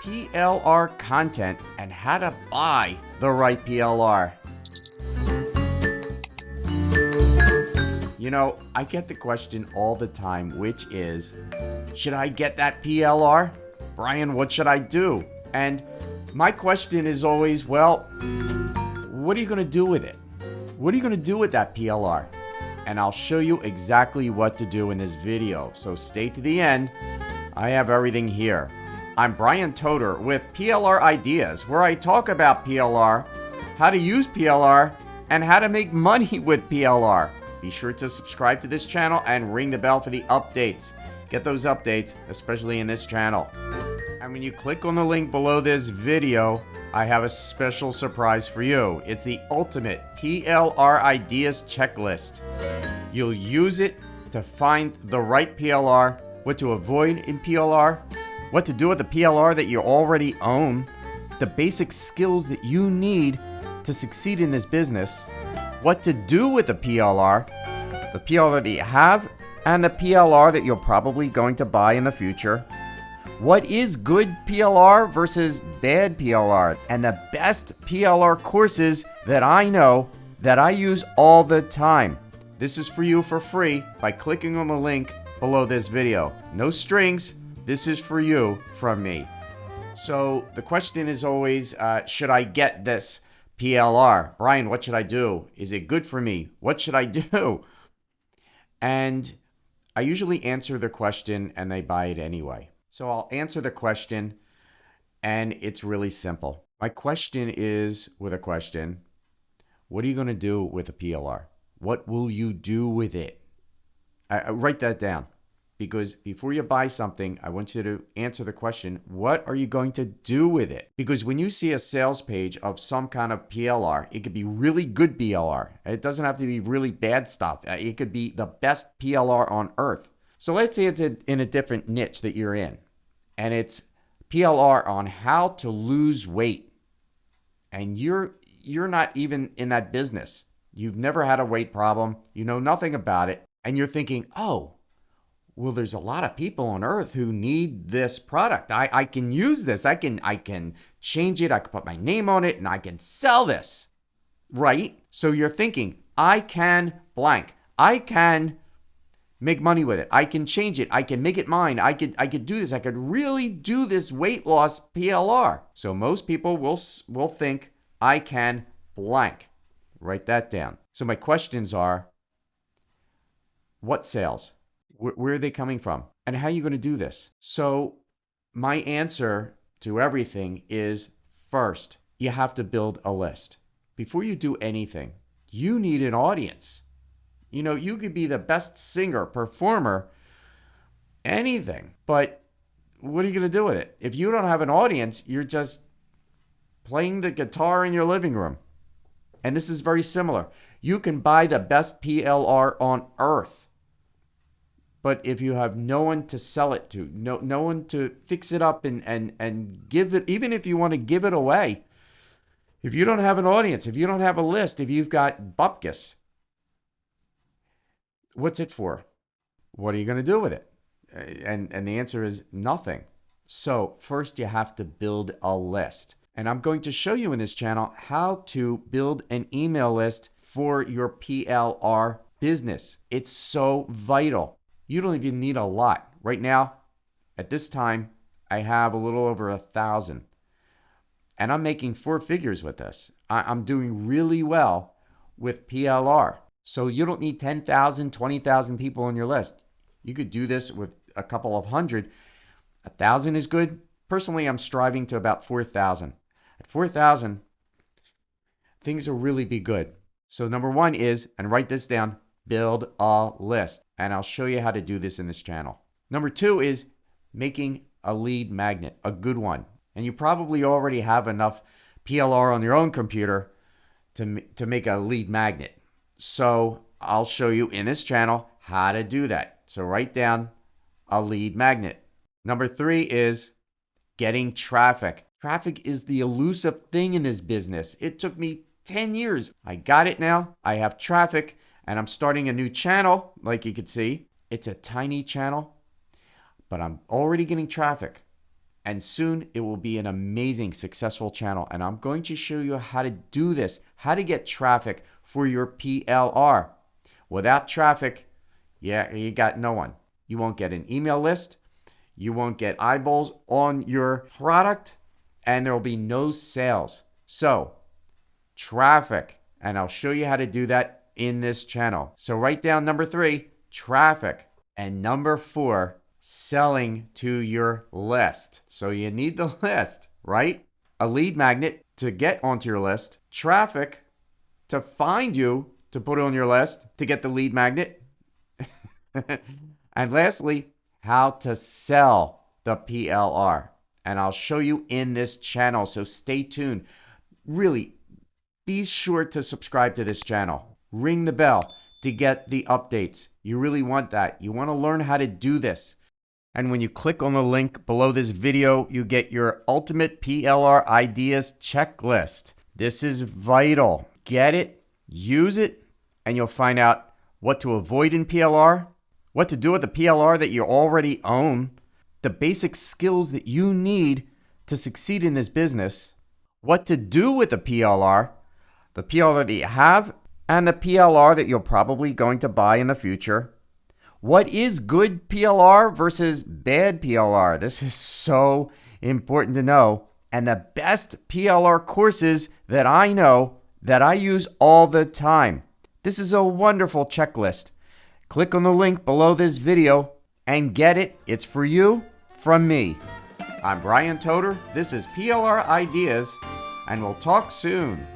PLR content and how to buy the right PLR. You know, I get the question all the time, which is, should I get that PLR? Brian, what should I do? And my question is always, well, what are you going to do with it? What are you going to do with that PLR? And I'll show you exactly what to do in this video. So stay to the end. I have everything here. I'm Brian Toder with PLR Ideas, where I talk about PLR, how to use PLR, and how to make money with PLR. Be sure to subscribe to this channel and ring the bell for the updates. Get those updates, especially in this channel. And when you click on the link below this video, I have a special surprise for you. It's the ultimate PLR Ideas checklist. You'll use it to find the right PLR, what to avoid in PLR, what to do with the PLR that you already own, the basic skills that you need to succeed in this business, what to do with the PLR that you have, and the PLR that you're probably going to buy in the future. What is good PLR versus bad PLR, and the best PLR courses that I know that I use all the time. This is for you for free by clicking on the link below this video. No strings. This is for you from me. So the question is always, should I get this PLR? Brian, what should I do? Is it good for me? What should I do? And I usually answer the question and they buy it anyway. So I'll answer the question and it's really simple. My question is with a question. What are you going to do with a PLR? What will you do with it? I write that down, because before you buy something, I want you to answer the question, what are you going to do with it? Because when you see a sales page of some kind of PLR, it could be really good PLR. It doesn't have to be really bad stuff. It could be the best PLR on earth. So let's say it's in a different niche that you're in, and it's PLR on how to lose weight. And you're not even in that business. You've never had a weight problem. You know nothing about it. And you're thinking, oh, well, there's a lot of people on earth who need this product. I can use this. I can change it. I can put my name on it and I can sell this, right? So you're thinking, I can blank. I can make money with it. I can change it. I can make it mine. I could do this. I could really do this weight loss PLR. So most people will think, I can blank. Write that down. So my questions are, what sales? Where are they coming from? And how are you going to do this? So my answer to everything is, first, you have to build a list. Before you do anything, you need an audience. You know, you could be the best singer, performer, anything, but what are you going to do with it? If you don't have an audience, you're just playing the guitar in your living room. And this is very similar. You can buy the best PLR on earth, but if you have no one to sell it to, no one to fix it up and give it, even if you want to give it away, if you don't have an audience, if you don't have a list, if you've got bupkis, what's it for? What are you going to do with it? And the answer is nothing. So first you have to build a list. And I'm going to show you in this channel how to build an email list for your PLR business. It's so vital. You don't even need a lot. Right now, at this time, I have a little over 1,000. And I'm making 4 figures with this. I'm doing really well with PLR. So you don't need 10,000, 20,000 people on your list. You could do this with a couple of hundred. 1,000 is good. Personally, I'm striving to about 4,000. At 4,000, things will really be good. So number one is, and write this down, build a list. And I'll show you how to do this in this channel. Number 2 is making a lead magnet, a good one. And you probably already have enough PLR on your own computer to make a lead magnet. So I'll show you in this channel how to do that. So write down a lead magnet. Number 3 is getting traffic. Traffic is the elusive thing in this business. It took me 10 years. I got it now. I have traffic and I'm starting a new channel. Like you can see, it's a tiny channel, but I'm already getting traffic. And soon it will be an amazing, successful channel. And I'm going to show you how to do this, how to get traffic for your PLR. Without traffic, yeah, you got no one. You won't get an email list. You won't get eyeballs on your product. And there will be no sales. So, traffic. And I'll show you how to do that in this channel. So write down number 3, traffic. And number 4, selling to your list. So you need the list, right? A lead magnet to get onto your list, traffic to find you to put on your list to get the lead magnet. And lastly, how to sell the PLR. And I'll show you in this channel, so stay tuned. Really, be sure to subscribe to this channel. Ring the bell to get the updates. You really want that. You want to learn how to do this. And when you click on the link below this video, you get your ultimate PLR ideas checklist. This is vital. Get it, use it, and you'll find out what to avoid in PLR, what to do with the PLR that you already own, the basic skills that you need to succeed in this business, what to do with the PLR that you have, and the PLR that you're probably going to buy in the future. What is good PLR versus bad PLR? This is so important to know. And the best PLR courses that I know that I use all the time. This is a wonderful checklist. Click on the link below this video and get it. It's for you from me. I'm Brian Toder. This is PLR Ideas, and we'll talk soon.